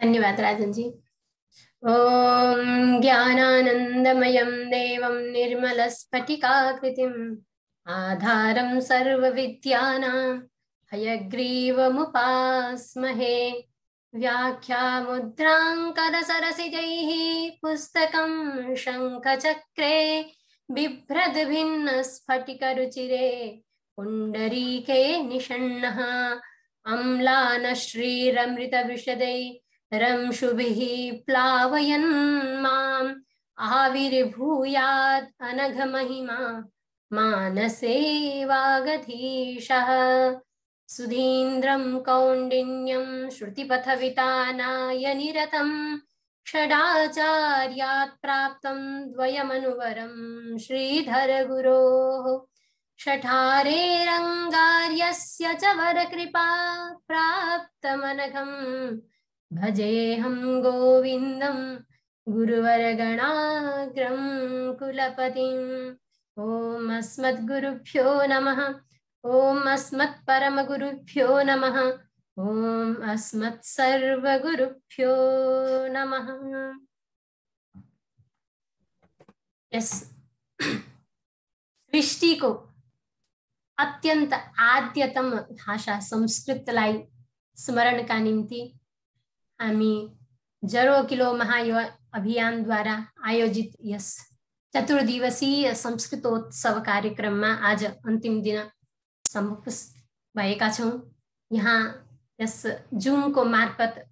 धन्यवाद राजन जी। ओम ज्ञानानंदमयं देवं निर्मलस्फटिकाकृतिम् आधारं सर्वविद्यानां हयग्रीवमुपास्महे। व्याख्यामुद्राङ्करसरसिजैः पुस्तकं शङ्खचक्रे बिभ्रद्भिन्नस्फटिकरुचिरे पुण्डरीके निषण्णः अम्लानश्रीरमृतविशदैरंशुभिः प्लावयन् माम् आविर्भूयात् अनघमहिमा मानसे वागधीशः। सुधीन्द्रं कौण्डिन्यं श्रुतिपथवितानाय निरतं षडाचार्यात् प्राप्तं द्वयमनुवरं श्रीधरगुरोः शठारेरङ्गार्यस्य च वरकृपा प्राप्तमनघं भजेऽहं गोविन्दं गुरुवरगणाग्रं कुलपतिम्। ॐ अस्मद्गुरुभ्यो नमः। ॐ अस्मत्परमगुरुभ्यो नमः। ॐ अस्मत्सर्वगुरुभ्यो नमः। यस सृष्टि को अत्यंत आद्यतम भाषा संस्कृतलाई स्मरण का निम्ति हामी जरो किलो महायुवा अभियान द्वारा आयोजित यस चतुर्दिवसीय संस्कृतोत्सव कार्यक्रममा आज अन्तिम दिन उपस्थित भएका छौं। यहाँ यस जुम को मार्फत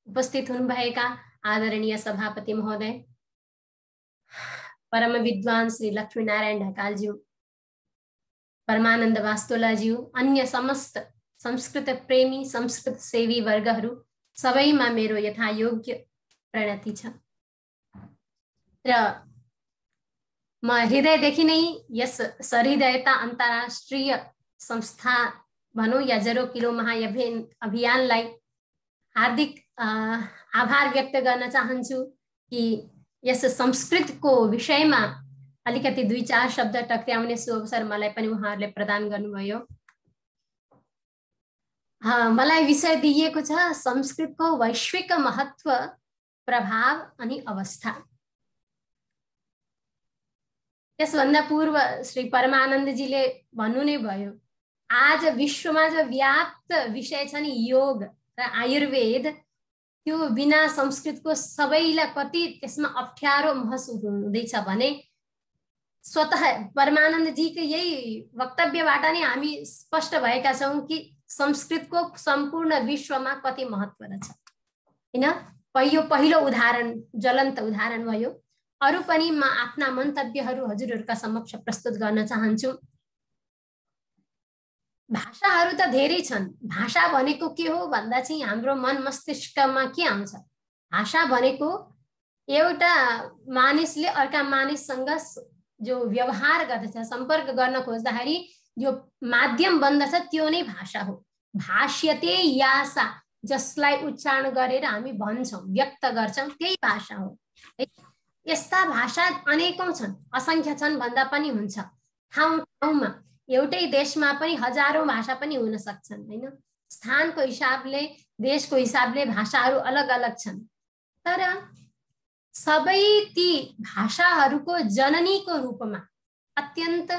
उपस्थित हुनुभएका आदरणीय सभापति महोदय, परम विद्वान श्री लक्ष्मीनारायण ढकालज्यू, परमानन्द वास्तोलाज्यू, अन्य समस्त संस्कृत प्रेमी संस्कृत सेवी वर्गहरू सबैमा मेरो यथायोग्य प्रणति छ र म हृदयदेखि नै यस सहृदयता अन्तर्राष्ट्रिय संस्था भनौं या जरो किलो महाअभियानलाई हार्दिक आभार व्यक्त गर्न चाहन्छु कि यस संस्कृतको विषयमा अलिकति दुई चार शब्द टक्र्याउने सो अवसर मलाई पनि उहाँहरूले प्रदान गर्नुभयो। मलाई विषय दिइएको छ संस्कृतको वैश्विक महत्व, प्रभाव अनि अवस्था। यसभन्दा पूर्व श्री परमानन्दजीले भन्नु नै भयो, आज विश्वमा जो व्याप्त विषय छ नि योग र आयुर्वेद, त्यो बिना संस्कृतको सबैलाई कति त्यसमा अप्ठ्यारो महसुस हुँदैछ भने स्वतः परमानन्दजीको यही वक्तव्यबाट नै हामी स्पष्ट भएका छौं कि संस्कृतको सम्पूर्ण विश्वमा कति महत्व रहेछ हैन। पहिलो उदाहरण, ज्वलन्त उदाहरण भयो। अरु पनि म आफ्ना मन्तव्यहरू हजुरहरूका समक्ष प्रस्तुत गर्न चाहन्छु। भाषाहरू त धेरै छन्। भाषा भनेको के हो भन्दा चाहिँ हाम्रो मन मस्तिष्कमा के आउँछ? भाषा भनेको एउटा मानिसले अर्का मानिससँग जो व्यवहार गर्दछ, सम्पर्क गर्न खोज्दाखेरि जो माध्यम बन्दछ त्यो नै भाषा हो। भाष्यते यासा, जसलाई उच्चारण गरेर हामी भन्छौं, व्यक्त गर्छौं, त्यही भाषा हो। यस्ता भाषा अनेकौं छन्, असंख्य छन् भन्दा पनि हुन्छ। ठाउँ ठाउँमा एउटै देशमा पनि हजारौं भाषा पनि हुन सक्छन् हैन। स्थानको हिसाबले, देशको हिसाबले भाषाहरू अलग अलग छन्, तर सबै ती भाषाहरूको जननीको रूपमा अत्यन्त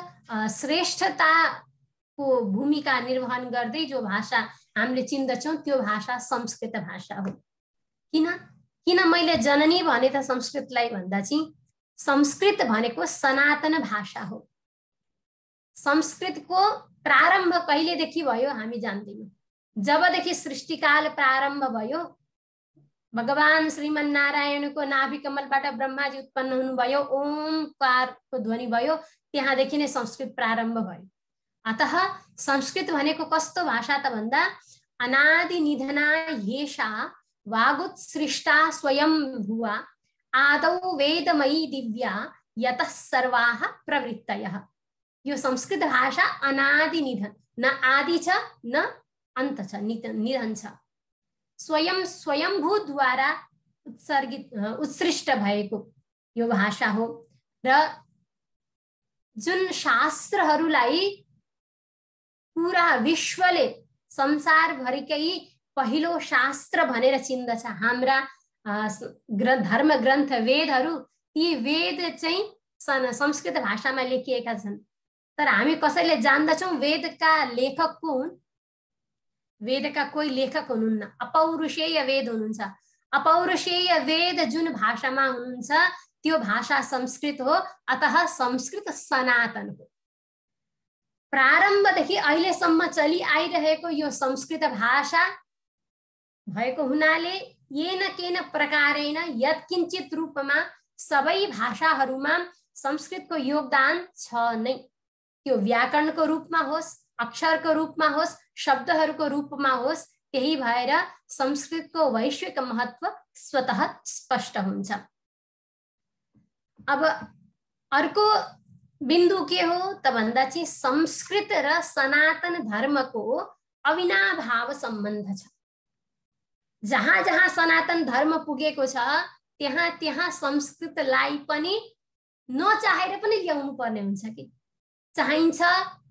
श्रेष्ठताको भूमिका निर्वहन गर्दै जो भाषा हामीले चिन्दछौं त्यो भाषा संस्कृत भाषा हो। किन मैले जननी भने त संस्कृतलाई भन्दा चाहिँ संस्कृत भनेको सनातन भाषा हो। संस्कृतको प्रारम्भ कहिलेदेखि भयो हामी जान्दैनौं। जबदेखि सृष्टिकाल प्रारम्भ भयो, भगवान श्रीमन्नारायणको नाभि कमलबाट ब्रह्माजी उत्पन्न हुनुभयो, ओमकारको ध्वनि भयो, त्यहाँदेखि नै संस्कृत प्रारम्भ भयो। अतः संस्कृत भनेको कस्तो भाषा त भन्दा अनादि निधना येषा वागुत्सृष्टा स्वयं भुवा आदौ वेदमयी दिव्या यतः सर्वाः प्रवृत्तयः। यो संस्कृत भाषा अनादि निधन, न आदि छ न अन्त छ, निधन छ। स्वयंभू द्वारा उत्सृष्ट भएको यो भाषा हो र जुन शास्त्रहरूलाई पूरा विश्वले, संसार भरिकै पहिलो शास्त्र भनेर चिन्दछ। हाम्रा धर्म ग्रन्थ वेदहरू, ती वेद चाहिँ संस्कृत भाषामा लेखिएका छन्। तर हामी कसैले जान्दछौँ वेदका लेखक को हुन्? वेदका कोही लेखक हुनुहुन्न, अपौरुषेय वेद हुनुहुन्छ। अपौरुषेय वेद जुन भाषामा हुनुहुन्छ त्यो भाषा संस्कृत हो, अतः संस्कृत सनातन हो। प्रारम्भदेखि अहिलेसम्म चलि आइरहेको यो संस्कृत भाषा भएको हुनाले येन केन प्रकारेण यत्किञ्चित रूपमा सबै भाषाहरूमा संस्कृतको योगदान छ नै। त्यो व्याकरणको रूपमा होस्, अक्षरको रूपमा होस्, शब्दहरूको रूपमा होस्, त्यही भएर संस्कृतको वैश्विक महत्व स्वतः स्पष्ट हुन्छ। अब अर्को बिन्दु के हो त भन्दा चाहिँ संस्कृत र सनातन धर्मको अविनाभाव सम्बन्ध छ। जहाँ जहाँ सनातन धर्म पुगेको छ त्यहाँ त्यहाँ संस्कृतलाई पनि नचाहेर पनि ल्याउनु पर्ने हुन्छ कि। चाहिन्छ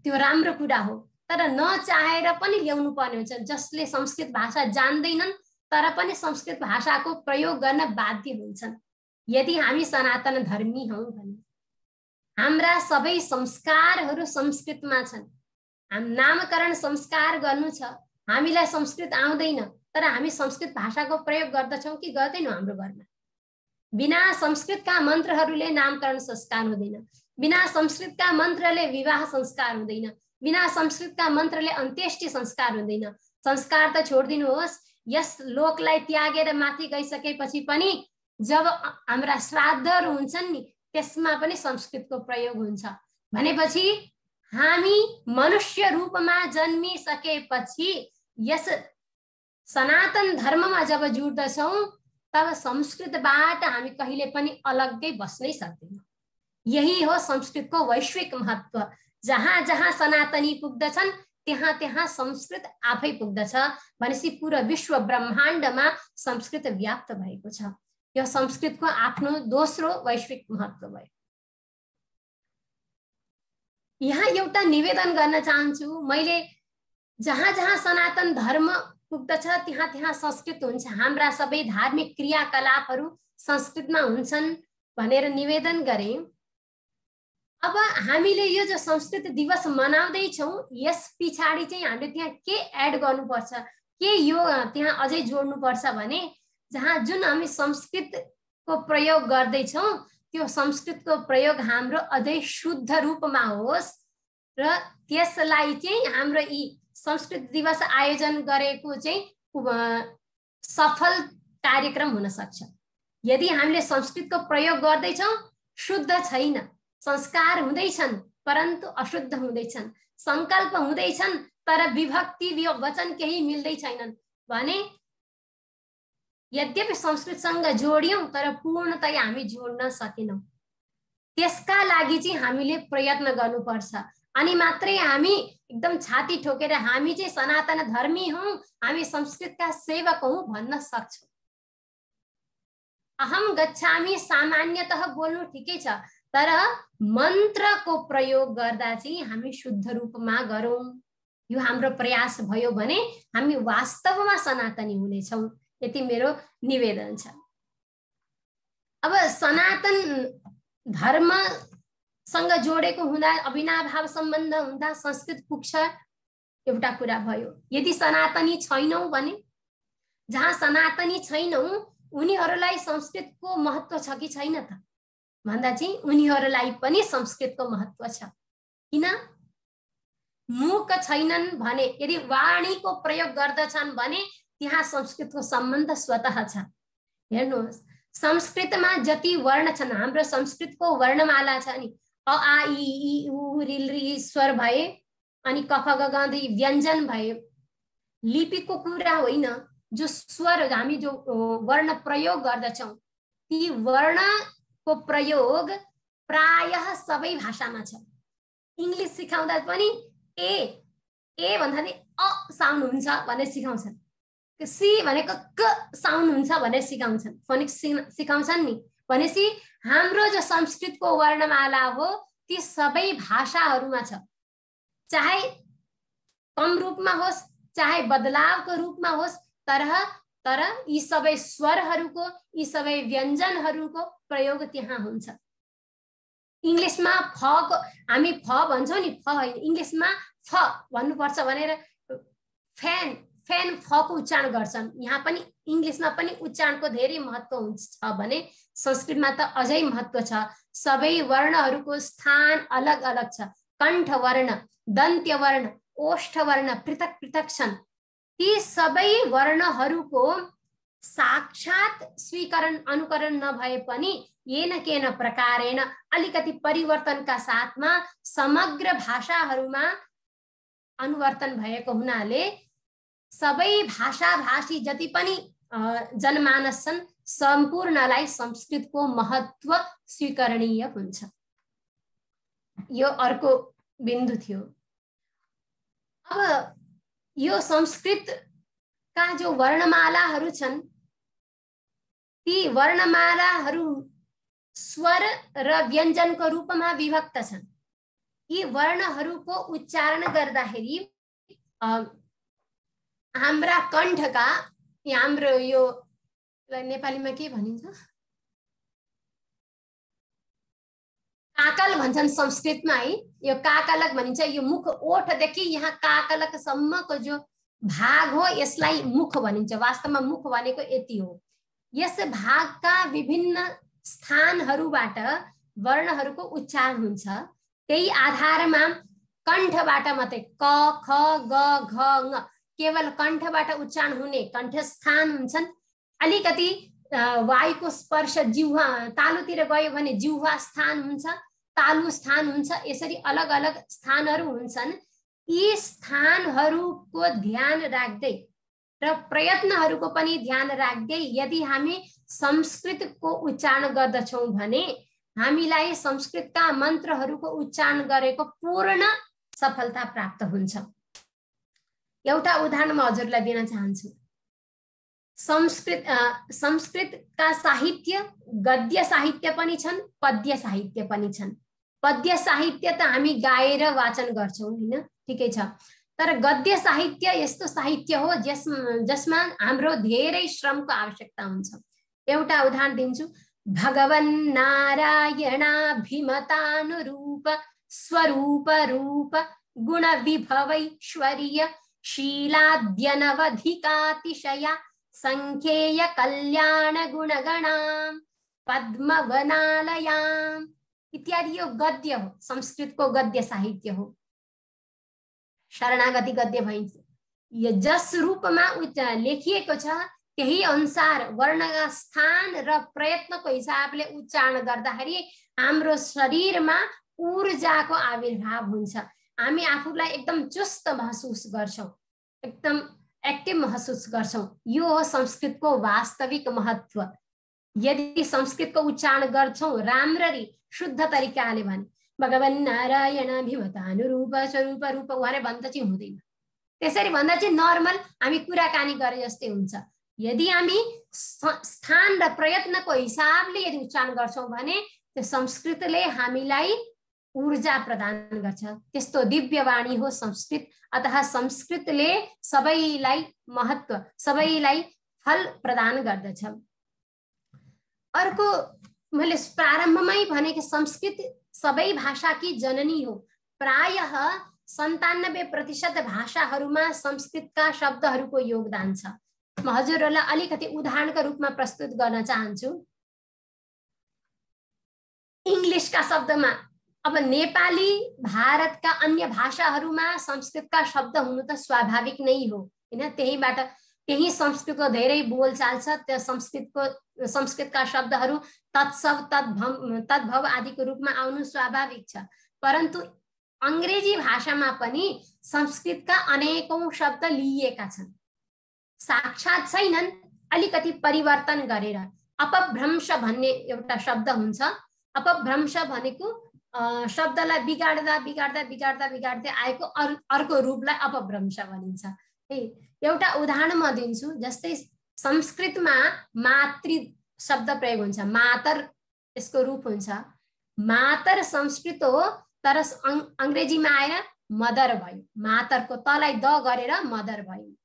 त्यो राम्रो कुरा हो, तर नचाहेर पनि ल्याउनु पर्ने हुन्छ। जसले संस्कृत भाषा जान्दैनन् तर पनि संस्कृत भाषाको प्रयोग गर्न बाध्य हुन्छन् यदि हामी सनातन धर्मी हौं भने। हाम्रा सबै संस्कारहरू संस्कृतमा छन्। हाम नामकरण संस्कार गर्नु छ, हामीलाई संस्कृत आउँदैन तर हामी संस्कृत भाषाको प्रयोग गर्दछौं कि गर्दैनौं हाम्रो घरमा? बिना संस्कृतका मन्त्रहरूले नामकरण संस्कार हुँदैन, बिना संस्कृतका मन्त्रले विवाह संस्कार हुँदैन, बिना संस्कृतका मन्त्रले अन्त्येष्टि संस्कार हुँदैन। संस्कार त छोडिदिनुहोस्, यस लोकलाई त्यागेर माथि गइसकेपछि पनि जब हाम्रा श्राद्धहरू हुन्छन् नि त्यसमा पनि संस्कृतको प्रयोग हुन्छ। भनेपछि हामी मनुष्य रूपमा जन्मिसकेपछि यस सनातन धर्ममा जब जुड्दछौं तब संस्कृतबाट हामी कहिले पनि अलग्गै बस्नै सक्दैनौं। यही हो संस्कृतको वैश्विक महत्व। जहाँ जहाँ सनातनी पुग्दछन् त्यहाँ त्यहाँ संस्कृत आफै पुग्दछ। भनेपछि पूरा विश्व ब्रह्माण्डमा संस्कृत व्याप्त भएको छ। यो संस्कृतको आफ्नो दोस्रो वैश्विक महत्व भयो। यहाँ एउटा निवेदन गर्न चाहन्छु, मैले जहाँ जहाँ सनातन धर्म पुग्दछ त्यहाँ त्यहाँ संस्कृत हुन्छ, हाम्रा सबै धार्मिक क्रियाकलापहरू संस्कृतमा हुन्छन् भनेर निवेदन गरे। अब हामीले यो जो संस्कृत दिवस मनाउँदैछौँ यस पछाडि चाहिँ हामीले त्यहाँ के एड गर्नुपर्छ, के यो त्यहाँ अझै जोड्नुपर्छ भने जहाँ जुन हामी संस्कृतको प्रयोग गर्दैछौँ त्यो संस्कृतको प्रयोग हाम्रो अझै शुद्ध रूपमा होस् र त्यसलाई चाहिँ हाम्रो यी संस्कृत दिवस आयोजन गरेको चाहिँ सफल कार्यक्रम हुन सक्छ। यदि हामीले संस्कृतको प्रयोग गर्दैछौँ शुद्ध छैन, संस्कार हुँदैछन् परन्तु अशुद्ध हुँदैछन्, संकल्प हुँदैछन् तर विभक्ति वचन केही मिल्दै छैनन् भने यद्यपि संस्कृतसँग जोड्यौं तर पूर्णतया हामी जोड्न सकेनौं। त्यसका लागि चाहिँ हामीले प्रयत्न गर्नुपर्छ। अनि मात्रै हामी एकदम छाती ठोकेर हामी चाहिँ सनातन धर्मी हौं, हामी संस्कृतका सेवक हौं भन्न सक्छौं। अहम गच्छामि सामान्यतः बोल्नु ठिकै छ, तर मन्त्रको प्रयोग गर्दा चाहिँ हामी शुद्ध रूपमा गरौं। यो हाम्रो प्रयास भयो भने हामी वास्तवमा सनातनी हुनेछौं। यति मेरो निवेदन छ। अब सनातन धर्मसँग जोडेको हुँदा अविनाभाव सम्बन्ध हुँदा संस्कृत पुग्छ एउटा कुरा भयो। यदि सनातनी छैनौं भने, जहाँ सनातनी छैनौं उनीहरूलाई संस्कृतको महत्व छ कि छैन त भन्दा चाहिँ उनीहरूलाई पनि संस्कृतको महत्व छ। किन? मुख छैनन् भने, यदि वाणीको प्रयोग गर्दछन् भने त्यहाँ संस्कृतको सम्बन्ध स्वतः छ। हेर्नुहोस्, संस्कृतमा जति वर्ण छन्, हाम्रो संस्कृतको वर्णमाला छ नि, अ आ इ ई उ ऋ ऋ स्वर भए अनि क ख ग घ व्यञ्जन भए। लिपिको कुरा होइन, जो स्वर हामी जो वर्ण प्रयोग गर्दछौं ती वर्णको प्रयोग प्रायः सबै भाषामा छ। इंग्लिश सिकाउँदा पनि ए भन्दाखेरि अ साउन्ड हुन्छ भनेर सिकाउँछन्, सी भनेको क साउन्ड हुन्छ भनेर सिकाउँछन्, फोनिक्स सिकाउँछन् नि। भनेपछि हाम्रो जो संस्कृतको वर्णमाला हो ती सबै भाषाहरूमा छ, चाहे कम रूपमा होस् चाहे बदलावको रूपमा होस्, तर यी सबै स्वरहरूको यी सबै व्यञ्जनहरूको प्रयोग त्यहाँ हुन्छ। इंग्लिशमा फ को हामी फ भन्छौं नि, फ हैन, इंग्लिशमा फ भन्नुपर्छ भनेर फैन फैन फ को उच्चारण गर्छन्। यहाँ पनि इंग्लिशमा पनि उच्चारणको धेरै महत्व हुन्छ भने संस्कृतमा त अझै महत्व छ। सबै वर्णहरूको स्थान अलग अलग छ। कण्ठ वर्ण, दन्त्य वर्ण, ओष्ठ वर्ण पृथक पृथक छन्। ती सबै वर्णहरूको साक्षात स्वीकरण अनुकरण नभए पनि येन केन प्रकारेण अलिकति परिवर्तनका साथमा समग्र भाषाहरूमा अनुवर्तन भएको हुनाले सबै भाषाभाषी जति पनि जनमानस छन् सम्पूर्णलाई संस्कृतको महत्व स्वीकरणीय हुन्छ। यो अर्को बिन्दु थियो। अब यो संस्कृतका जो वर्णमालाहरू छन् ती वर्णमालाहरू स्वर र व्यञ्जनको रूपमा विभक्त छन्। यी वर्णहरूको उच्चारण गर्दाखेरि हाम्रा कण्ठका हाम्रो यो नेपालीमा के भनिन्छ, काकल भन्छन् संस्कृतमा है, यो काकलक भनिन्छ। यो मुख ओठदेखि यहाँ काकलकसम्मको जो भाग हो यसलाई मुख भनिन्छ। वास्तवमा मुख भनेको यति हो। यस भागका विभिन्न स्थानहरूबाट वर्णहरूको उच्चारण हुन्छ। त्यही आधारमा कण्ठबाट मात्रै क ख ग घ ङ केवल कण्ठबाट उच्चारण हुने कण्ठस्थान हुन्छन्। अलिकति वायुको स्पर्श जिह्वा तालुतिर गयो भने जिह्वा स्थान हुन्छ, तालु स्थान हुन्छ। यसरी अलग अलग स्थानहरू हुन्छन्। यी स्थानहरूको ध्यान राख्दै र प्रयत्नहरूको पनि ध्यान राख्दै यदि हामी संस्कृतको उच्चारण गर्दछौं भने हामीलाई संस्कृतका मन्त्रहरूको उच्चारण गरेको पूर्ण सफलता प्राप्त हुन्छ। एउटा उदाहरण म हजुरलाई दिन चाहन्छु। संस्कृतका साहित्य गद्य साहित्य पनि छन्, पद्य साहित्य पनि छन्। पद्य साहित्य त हामी गाएर वाचन गर्छौं हैन, ठिकै छ। तर गद्य साहित्य यस्तो साहित्य हो जसमा हाम्रो धेरै श्रमको आवश्यकता हुन्छ। एउटा उदाहरण दिन्छु। भगवन् नारायणाभिमतानुरूप स्वरूप रूप गुण विभवैश्वर्य शीलाद्यनवधिकातिशया संख्येय कल्याण गुणगणाम पद्मवनालयाम इत्यादि यो गद्य हो, संस्कृतको गद्य साहित्य हो। शरणागति गद्य भनिन्छ। यो जस रूपमा लेखिएको छ त्यही अनुसार वर्णका स्थान र प्रयत्नको हिसाबले उच्चारण गर्दाखेरि हाम्रो शरीरमा ऊर्जाको आविर्भाव हुन्छ। हामी आफूलाई एकदम चुस्त महसुस गर्छौं, एकदम एक्टिभ महसुस गर्छौं। यो हो संस्कृतको वास्तविक महत्व। यदि संस्कृतको उच्चारण गर्छौं राम्ररी शुद्ध तरिकाले भने भगवन् नारायणाभिमतानुरूप स्वरूप रूप उहाँले भन्दा चाहिँ हुँदैन। त्यसरी भन्दा चाहिँ नर्मल हामी कुराकानी गरे जस्तै हुन्छ। यदि हामी स्थान र प्रयत्नको हिसाबले यदि उच्चारण गर्छौं भने त्यो संस्कृतले हामीलाई ऊर्जा प्रदान गर्छ। त्यस्तो दिव्य वाणी हो संस्कृत। अतः संस्कृतले सबैलाई महत्व, सबैलाई फल प्रदान गर्दछ। अर्को मैले प्रारम्भमै भनेको संस्कृत सबै भाषाकी जननी हो। प्रायः 97% भाषाहरूमा संस्कृतका शब्दहरूको योगदान छ। म हजुरहरूलाई अलिकति उदाहरणका रूपमा प्रस्तुत गर्न चाहन्छु। इंग्लिशका शब्दमा अब नेपाली भारतका अन्य भाषाहरूमा संस्कृतका शब्द हुनु त स्वाभाविक नै हो हैन। त्यही संस्कृतको धेरै बोलचाल छ। त्यो संस्कृतका शब्दहरू तत्सव तद्भव आदिको रूपमा आउनु स्वाभाविक छ। परन्तु अंग्रेजी भाषामा पनि संस्कृतका अनेकौं शब्द लिइएका छन्। साक्षात छैनन्, अलिकति परिवर्तन गरेर। अपभ्रंश भन्ने एउटा शब्द हुन्छ। अपभ्रंश भनेको शब्दलाई बिगाड्दा बिगाड्दा बिगाड्दा बिगाड्दै आएको अर्को रूपलाई अपभ्रंश भनिन्छ। एउटा उदाहरण म दिन्छु। जस्तै संस्कृतमा मातृ शब्द प्रयोग हुन्छ। मातर यसको रूप हुन्छ। मातर संस्कृत हो तर अंग्रेजीमा आएर मदर भयो। मातरको तलाई द गरेर मदर भयो।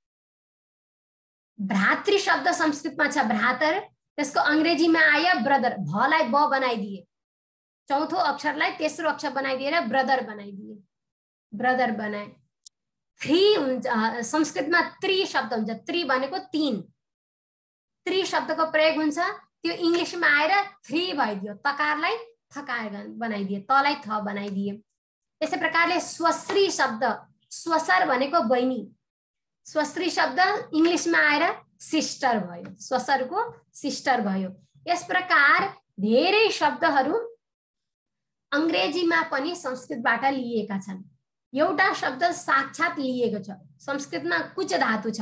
भ्रातृ शब्द संस्कृतमा छ भ्रातर, त्यसको अंग्रेजीमा आयो ब्रदर, भलाई ब बनाइदिए, चौथो अक्षरलाई तेस्रो अक्षर बनाइदिएर ब्रदर बनाइदिए, ब्रदर बनाए। थ्री हुन्छ संस्कृतमा त्रि शब्द हुन्छ, त्रि भनेको तीन, त्रि शब्दको प्रयोग हुन्छ, त्यो इंग्लिशमा आएर थ्री भइदियो, तकारलाई थकार बनाइदिए, तलाई थ बनाइदिए। त्यसै प्रकारले स्वश्री शब्द, स्वसर भनेको बहिनी, स्वश्री शब्द इंग्लिशमा आएर सिस्टर भयो, स्वसरको सिस्टर भयो। यस प्रकार धेरै शब्दहरू अंग्रेजीमा पनि संस्कृतबाट लिएका छन्। एउटा शब्द साक्षात लिएको छ, संस्कृतमा कुच धातु छ,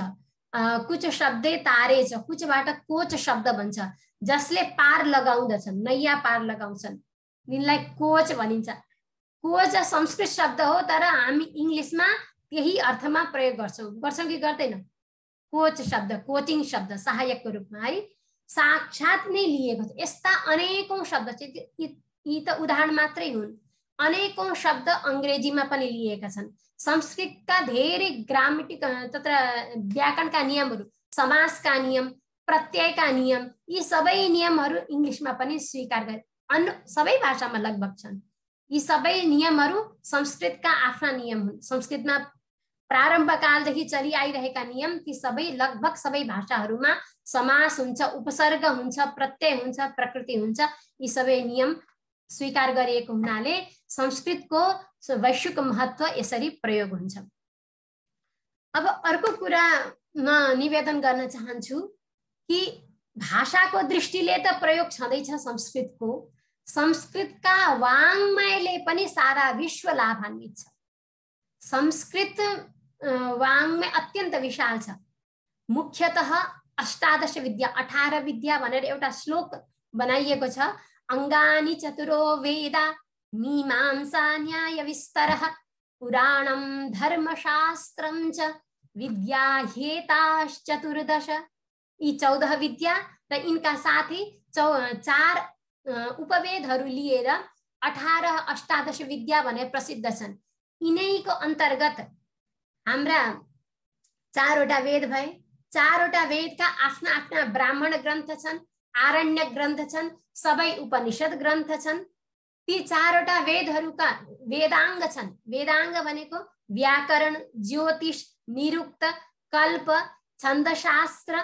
कुच शब्दे तारे छ, कुचबाट कोच शब्द भन्छ, जसले पार लगाउँदछन्, नैया पार लगाउँछन्, यिनलाई कोच भनिन्छ। कोच संस्कृत शब्द हो, तर हामी इंग्लिशमा त्यही अर्थमा प्रयोग गर्छौं कि गर्दैनौं? कोच शब्द, कोचिङ शब्द सहायकको रूपमा है, साक्षात नै लिएको छ। यस्ता अनेकौं शब्द छ, यी त उदाहरण मात्रै हुन्, अनेकौं शब्द अंग्रेजीमा पनि लिएका छन्। संस्कृतका धेरै ग्रामेटिक तत्र व्याकरणका नियमहरू, समासका नियम, प्रत्ययका नियम, यी सबै नियमहरू इंग्लिशमा पनि स्वीकार गरे, सबै भाषामा लगभग छन्। यी सबै नियमहरू संस्कृतका आफ्ना नियम हुन्। संस्कृतमा प्रारम्भ कालदेखि चलि आइरहेका नियम, ती सबै लगभग सबै भाषाहरूमा समास हुन्छ, उपसर्ग हुन्छ, प्रत्यय हुन्छ, प्रकृति हुन्छ, यी सबै नियम स्वीकार गरिएको हुनाले संस्कृतको वैश्विक महत्व यसरी प्रयोग हुन्छ। अब अर्को कुरा म निवेदन गर्न चाहन्छु कि भाषाको दृष्टिले त प्रयोग छँदैछ संस्कृतको, संस्कृतका वाङ्मयले पनि सारा विश्व लाभान्वित छ। संस्कृत वाङ्मय अत्यन्त विशाल छ। मुख्यतः अष्टादश विद्या, 18 विद्या भनेर एउटा श्लोक बनाइएको छ। अंगानि चतुरो वेदा मीमांसा न्याय विस्तरः पुराणं धर्मशास्त्रं च विद्या ह्येताश्चतुर्दश। यी 14 विद्या र यिनका साथै 4 उपवेदहरू लिएर 18 अष्टादश विद्या भनेर प्रसिद्ध छन्। यिनैको अन्तर्गत हाम्रा 4वटा वेद भए, 4वटा वेदका आफ्ना आफ्ना ब्राह्मण ग्रन्थ छन्, आरण्य ग्रन्थ छन्, सबै उपनिषद ग्रन्थ छन्। ती 4वटा वेदहरूका वेदांग छन्। वेदांग भनेको व्याकरण, ज्योतिष, निरुक्त, कल्प, छन्दशास्त्र,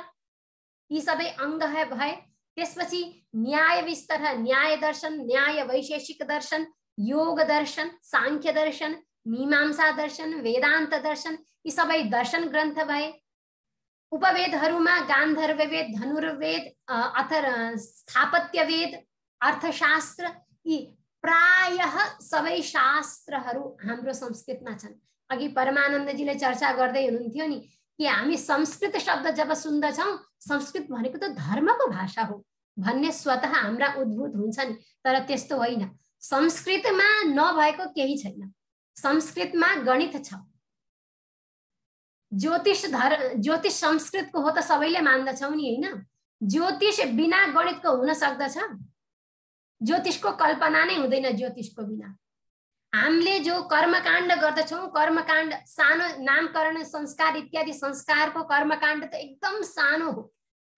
यी सबै अंग भए। त्यसपछि न्याय विस्तर, न्याय दर्शन, न्याय वैशेषिक दर्शन, योग दर्शन, सांख्य दर्शन, मीमांसा दर्शन, वेदांत दर्शन, यी सबै दर्शन ग्रन्थ भए। उपवेदहरूमा गान्धर्व वेद, धनुर्वेद, अथर स्थापत्य वेद, अर्थशास्त्र, यी प्रायः सबै शास्त्रहरू हाम्रो संस्कृतमा छन्। अघि परमानन्दजीले चर्चा गर्दै हुनुहुन्थ्यो नि कि हामी संस्कृत शब्द जब सुन्दछौं, संस्कृत भनेको त धर्मको भाषा हो भन्ने स्वतः हाम्रा उद्भूत हुन्छ नि, तर त्यस्तो होइन। संस्कृतमा नभएको केही छैन। संस्कृतमा गणित छ, ज्योतिष संस्कृतको हो त सबैले मान्दछौं नि, हैन? ज्योतिष बिना गणितको हुन सक्दछ? ज्योतिषको कल्पना नै हुँदैन ज्योतिषको बिना। हामीले जो कर्मकाण्ड गर्दछौं, कर्मकाण्ड सानो, नामकरण संस्कार इत्यादि संस्कारको कर्मकाण्ड त एकदम सानो हो।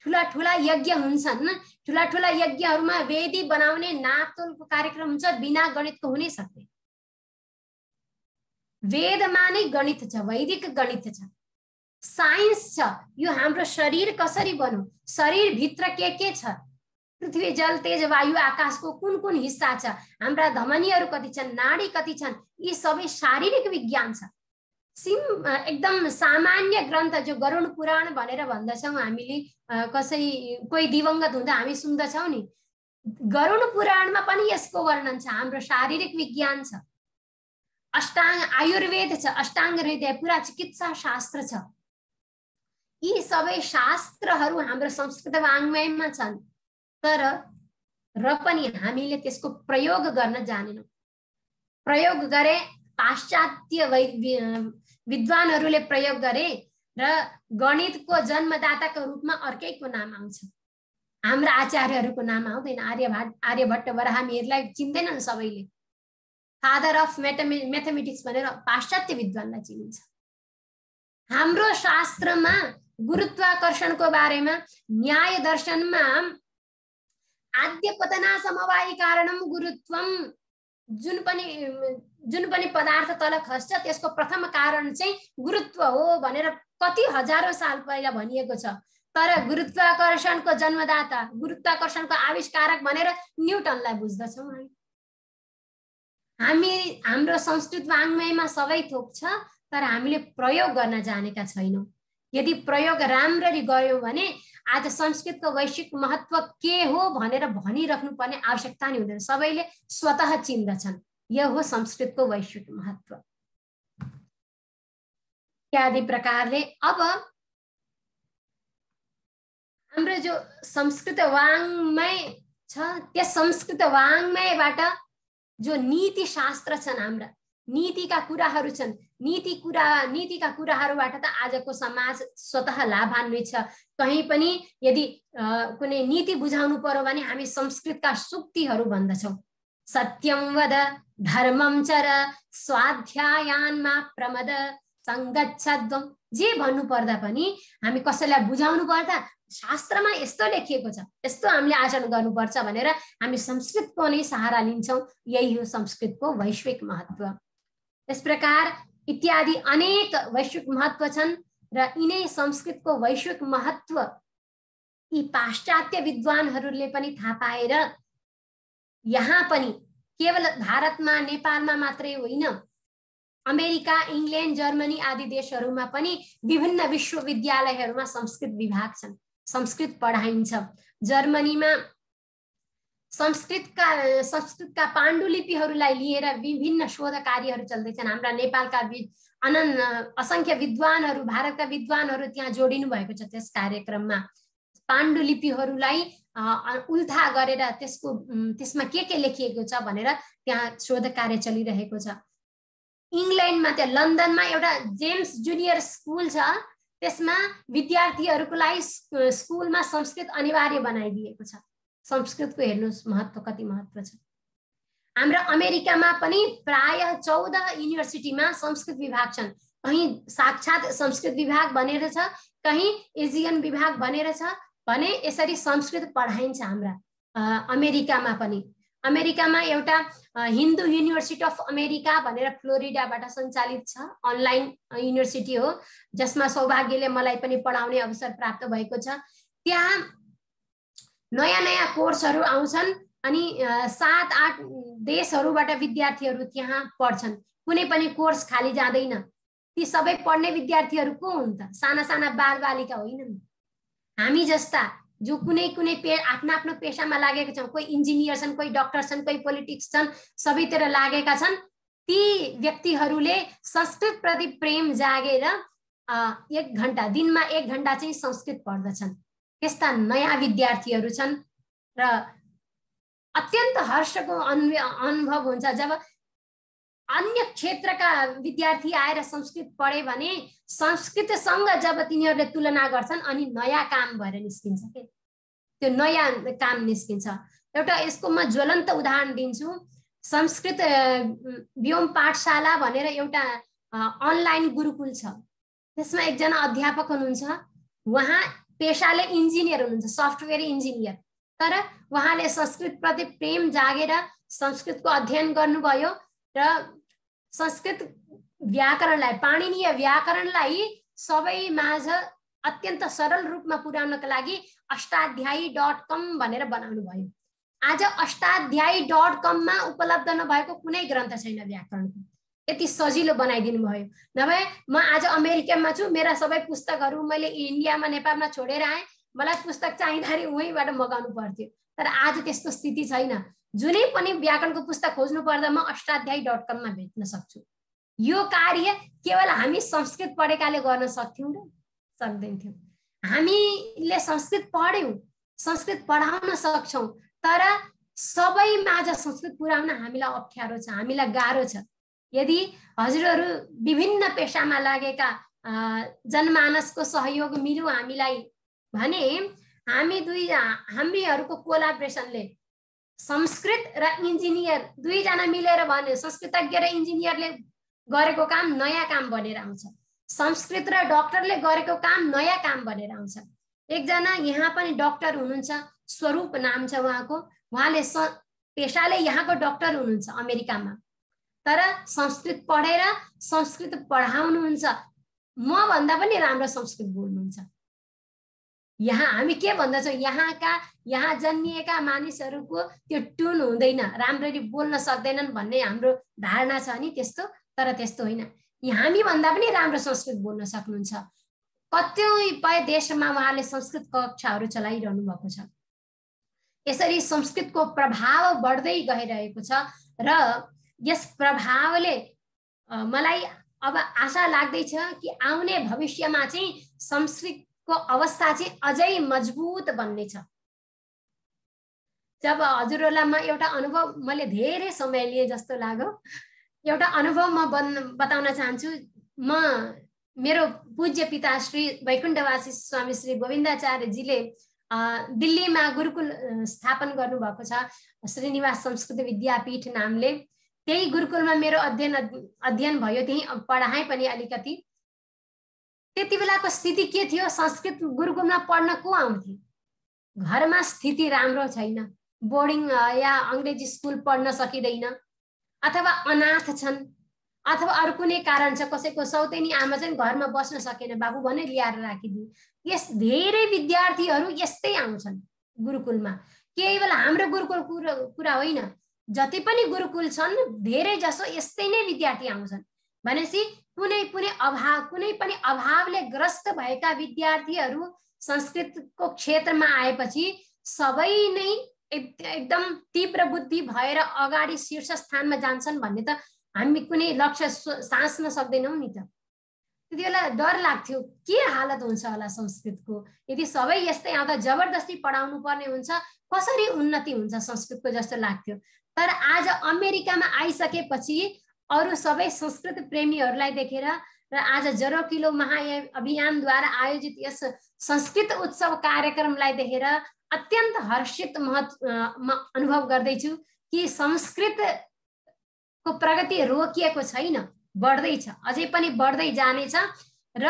ठुला ठुला यज्ञ हुन्छन्, ठुला ठुला यज्ञहरूमा वेदी बनाउने नापतोलको कार्यक्रम हुन्छ, बिना गणितको हुनै सक्दैन। वेदमा नै गणित छ, वैदिक गणित छ, साइन्स छ। यो हाम्रो शरीर कसरी बन्यो, शरीर भित्र के छ, पृथ्वी जल तेज वायु आकाशको कुन कुन हिस्सा छ, हाम्रा धमनीहरू कति छन्, नाडी कति छन्, यी सबै शारीरिक विज्ञान छ। एकदम सामान्य ग्रन्थ जो गरुड पुराण भनेर भन्दछौं हामीले, कोही दिवंगत हुँदा हामी सुन्दछौं नि, गरुड पुराणमा पनि यसको वर्णन छ। हाम्रो शारीरिक विज्ञान छ, अष्टांग आयुर्वेद छ, अष्टांग हृदय, पुरा चिकित्सा शास्त्र छ। यी सबै शास्त्रहरू हाम्रो संस्कृत वाङ्मयमा छन्, तर र पनि हामीले त्यसको प्रयोग गर्न जानेनौं। प्रयोग गरे पाश्चात्य विद्वानहरूले प्रयोग गरे र गणितको जन्मदाताको रूपमा अर्कैको नाम आउँछ। हाम्रा आचार्यहरूको नाम आउँदैन। आर्यभट्ट बराहमिहिरलाई चिन्दैनन् सबैले। फादर अफ म्याथमेटिक्स भनेर पाश्चात्य विद्वानलाई चिनिन्छ। हाम्रो शास्त्रमा गुरुत्वाकर्षणको बारेमा न्याय दर्शनमा आद्य पतना समवायी कारणम गुरुत्वम, जुन पनि पदार्थ तल खस्छ त्यसको प्रथम कारण चाहिँ गुरुत्व हो भनेर कति हजारौं साल पहिला भनिएको छ। तर गुरुत्वाकर्षणको जन्मदाता, गुरुत्वाकर्षणको आविष्कारक भनेर न्युटनलाई बुझ्दछौँ हामी। हाम्रो संस्कृत वाङ्मयमा सबै थोक छ, तर हामीले प्रयोग गर्न जानेका छैनौँ। यदि प्रयोग राम्ररी गर्यौं भने आज संस्कृतको वैश्विक महत्व के हो भनेर भनिराख्नु पर्ने आवश्यकता नै हुँदैन, सबैले स्वतः चिन्दछन् यो हो संस्कृतको वैश्विक महत्व। इत्यादि प्रकारले अब हाम्रो जो संस्कृत वाङ्मय छ त्यस संस्कृत वाङ्मयबाट जो नीति शास्त्र छन्, हाम्रा नीतिका कुराहरू छन्, नीतिका कुराहरूबाट त आजको समाज स्वतः लाभान्वित छ। कहीं पनि यदि कुनै नीति बुझाउनु पर्यो भने हामी संस्कृतका सूक्तिहरू भन्दछौँ। सत्यं वद धर्मं चर स्वाध्यायान्मा प्रमद संगच्छध्वं, जे भन्नु पर्दा पनि हामी कसैलाई बुझाउनु पर्दा शास्त्रमा यस्तो लेखिएको छ, यस्तो हामीले आचरण गर्नुपर्छ भनेर हामी संस्कृतको नै सहारा लिन्छौँ। यही हो संस्कृतको वैश्विक महत्व। यस प्रकार इत्यादि अनेक वैश्विक महत्व छन् र यिनै संस्कृतको वैश्विक महत्व यी पाश्चात्य विद्वानहरूले पनि थाहा पाएर यहाँ पनि केवल भारतमा नेपालमा मात्रै होइन, अमेरिका, इङ्ल्यान्ड, जर्मनी आदि देशहरूमा पनि विभिन्न विश्वविद्यालयहरूमा संस्कृत विभाग छन्, संस्कृत पढाइन्छ। जर्मनीमा संस्कृतका पाण्डुलिपिहरूलाई लिएर विभिन्न शोध कार्यहरू चल्दैछन्। हाम्रा नेपालका असंख्य विद्वानहरू, भारतका विद्वानहरू त्यहाँ जोडिनु भएको छ। त्यस कार्यक्रममा पाण्डुलिपिहरूलाई उल्था गरेर त्यसमा के लेखिएको छ भनेर त्यहाँ शोध कार्य चलिरहेको छ। इङ्ल्यान्डमा त्यहाँ लन्डनमा एउटा जेम्स जुनियर स्कुल छ, त्यसमा विद्यार्थीहरूको लागि स्कुलमा संस्कृत अनिवार्य बनाइदिएको छ। संस्कृतको हेर्नुहोस् महत्व कति महत्व छ। हाम्रो अमेरिकामा पनि प्रायः 14 युनिभर्सिटीमा संस्कृत विभाग छन्। कहीं साक्षात संस्कृत विभाग बनेर छ, कहीं एजियन विभाग बनेर छ भने यसरी संस्कृत पढाइन्छ हाम्रा अमेरिकामा पनि। अमेरिकामा एउटा हिन्दू युनिभर्सिटी अफ अमेरिका भनेर फ्लोरिडाबाट सञ्चालित छ, अनलाइन युनिभर्सिटी हो, जसमा सौभाग्यले मलाई पनि पढाउने अवसर प्राप्त भएको छ। त्यहाँ नयाँ कोर्सहरू आउँछन् अनि 7-8 देशहरूबाट विद्यार्थीहरू त्यहाँ पढ्छन्। कुनै पनि कोर्स खाली जाँदैन। ती सबै पढ्ने विद्यार्थीहरू को हुन् त? साना बालबालिका होइनन्, हामी जस्ता जो कुनै आफ्नो पेशामा लागेका छन्। कोही इन्जिनियर छन्, कोही डक्टर छन्, कोही पोलिटिक्स छन्, सबैतिर लागेका छन्। ती व्यक्तिहरूले संस्कृत प्रति प्रेम जागेर 1 घण्टा, दिनमा 1 घण्टा चाहिँ संस्कृत पढ्दछन्। त्यस्ता नयाँ विद्यार्थीहरू छन् र अत्यन्त हर्षको अनुभव हुन्छ जब अन्य क्षेत्रका विद्यार्थी आएर संस्कृत पढे भने संस्कृतसँग जब तिनीहरूले तुलना गर्छन् अनि नयाँ काम भएर निस्किन्छ के, त्यो नयाँ काम निस्किन्छ। एउटा यसको म ज्वलन्त उदाहरण दिन्छु। संस्कृत व्योम पाठशाला भनेर एउटा अनलाइन गुरुकुल छ, त्यसमा एकजना अध्यापक हुनुहुन्छ। उहाँ पेशाले इन्जिनियर हुनुहुन्छ, सफ्टवेयर इन्जिनियर, तर उहाँले संस्कृत प्रति प्रेम जागेर संस्कृतको अध्ययन गर्नुभयो र संस्कृत व्याकरणलाई, पाणिनीय व्याकरणलाई सबै माझ अत्यन्त सरल रूपमा पुर्याउनका लागि अष्टाध्यायी.com भनेर बनाउनु भयो। आज अष्टाध्यायी.com मा उपलब्ध नभएको कुनै ग्रन्थ छैन व्याकरणको, यति सजिलो बनाइदिनु भयो। नभए म आज अमेरिकामा छु, मेरा सबै पुस्तकहरू मैले इन्डियामा, नेपालमा छोडेर आएँ, मलाई पुस्तक चाहिँदाखेरि उहीँबाट मगाउनु पर्थ्यो। तर आज त्यस्तो स्थिति छैन। जुनै पनि व्याकरणको पुस्तक खोज्नु पर्दा म अष्टाध्यायी.com मा भेट्न सक्छु। यो कार्य केवल हामी संस्कृत पढेकाले गर्न सक्थ्यौँ र सक्दैनथ्यौँ। हामीले संस्कृत पढ्यौँ, संस्कृत पढाउन सक्छौँ, तर सबैमाझ संस्कृत पुर्याउन हामीलाई अप्ठ्यारो छ, हामीलाई गाह्रो छ। यदि हजुरहरू विभिन्न पेशामा लागेका जनमानसको सहयोग मिल्यो हामीलाई भने हामीहरूको कोलाब्रेसनले संस्कृत र इन्जिनियर दुईजना मिलेर भने संस्कृतज्ञ र इन्जिनियरले गरेको काम नयाँ काम बनेर आउँछ। संस्कृत र डाक्टरले गरेको काम नयाँ काम बनेर आउँछ। एकजना यहाँ पनि डाक्टर हुनुहुन्छ, स्वरूप नाम छ उहाँको, उहाँले पेशाले यहाँको डाक्टर हुनुहुन्छ अमेरिकामा, तर संस्कृत पढेर संस्कृत पढाउनुहुन्छ, म भन्दा पनि राम्रो संस्कृत बोल्नुहुन्छ। यहाँ हामी के भन्दछौँ, यहाँ जन्मिएका मानिसहरूको त्यो टुन हुँदैन, राम्ररी बोल्न सक्दैनन् भन्ने हाम्रो धारणा छ नि त्यस्तो, तर त्यस्तो होइन। हामी भन्दा पनि राम्रो संस्कृत बोल्न सक्नुहुन्छ। कतिपय देशमा उहाँले संस्कृत कक्षाहरू चलाइरहनु भएको छ। यसरी संस्कृतको प्रभाव बढ्दै गइरहेको छ र यस प्रभावले मलाई अब आशा लाग्दैछ कि आउने भविष्यमा चाहिँ संस्कृतको अवस्था चाहिँ अझै मजबुत बन्नेछ। जब हजुरहरूलाई म एउटा अनुभव, मैले धेरै समय लिए जस्तो लाग्यो, एउटा अनुभव म बताउन चाहन्छु। मेरो पूज्य पिता श्री वैकुण्ठवासी स्वामी श्री गोविन्दाचार्यजीले दिल्लीमा गुरुकुल स्थापन गर्नुभएको छ, श्रीनिवास संस्कृत विद्यापीठ नामले। त्यही गुरुकुलमा मेरो अध्ययन भयो, त्यही पढाएँ पनि अलिकति। त्यति बेलाको स्थिति के थियो, संस्कृत गुरुकुलमा पढ्न को आउँथे? घरमा स्थिति राम्रो छैन, बोर्डिङ या अंग्रेजी स्कुल पढ्न सकिँदैन, अथवा अनाथ छन्, अथवा अरू कुनै कारण छ, कसैको सौतेनी आमा चाहिँ घरमा बस्न सकेन, बाबु भने ल्याएर राखिदिए। यस धेरै विद्यार्थीहरू यस्तै आउँछन् गुरुकुलमा। केवल हाम्रो गुरुकुल कुरा होइन, जति पनि गुरुकुल छन् धेरै जसो यस्तै नै विद्यार्थी आउँछन्। भनेपछि कुनै पनि अभावले ग्रस्त भएका विद्यार्थीहरू संस्कृतको क्षेत्रमा आएपछि सबै नै एकदम तीव्र बुद्धि भएर अगाडि शीर्ष स्थानमा जान्छन् भन्ने त हामी कुनै लक्ष्य साँच्न सक्दैनौँ नि त। त्यति बेला डर लाग्थ्यो, के हालत हुन्छ होला संस्कृतको, यदि सबै यस्तै आउँदा जबरजस्ती पढाउनु पर्ने हुन्छ, कसरी उन्नति हुन्छ संस्कृतको जस्तो लाग्थ्यो। तर आज अमेरिकामा आइसकेपछि अरू सबै संस्कृत प्रेमीहरूलाई देखेर र आज जरो किलो महाअभियानद्वारा आयोजित यस संस्कृत उत्सव कार्यक्रमलाई देखेर अत्यन्त हर्षित अनुभव गर्दैछु कि संस्कृतको प्रगति रोकिएको छैन, बढ्दैछ, अझै पनि बढ्दै जानेछ। र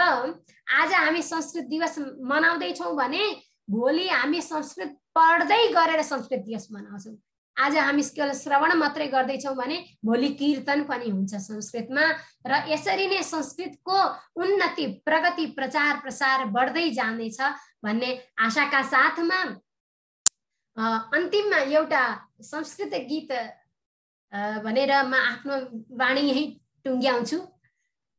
आज हामी संस्कृत दिवस मनाउँदैछौँ भने भोलि हामी संस्कृत पढ्दै गरेर संस्कृत दिवस मनाउँछौँ। आज हामी केवल श्रवण मात्रै गर्दैछौँ भने भोलि कीर्तन पनि हुन्छ संस्कृतमा, र यसरी नै संस्कृतको उन्नति, प्रगति, प्रचार प्रसार बढ्दै जानेछ भन्ने आशाका साथमा अन्तिममा एउटा संस्कृत गीत भनेर म आफ्नो वाणी यही टुङ्ग्याउँछु।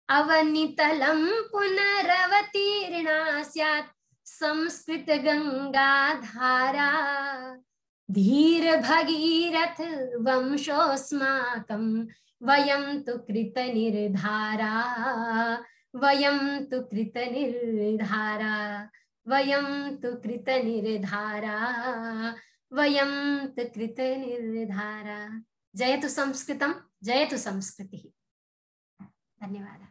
अवनितलं पुनरवतीर्णा स्यात् संस्कृत गंगा धारा, धीर भगीरथ वंशोऽस्माकं वयं तु कृत निर्धारा, वयं तु कृत निर्धारा, वयं तु कृत निर्धारा, वयं तु कृत निर्धारा। जयतु संस्कृतं, जयतु संस्कृतिः। धन्यवादः।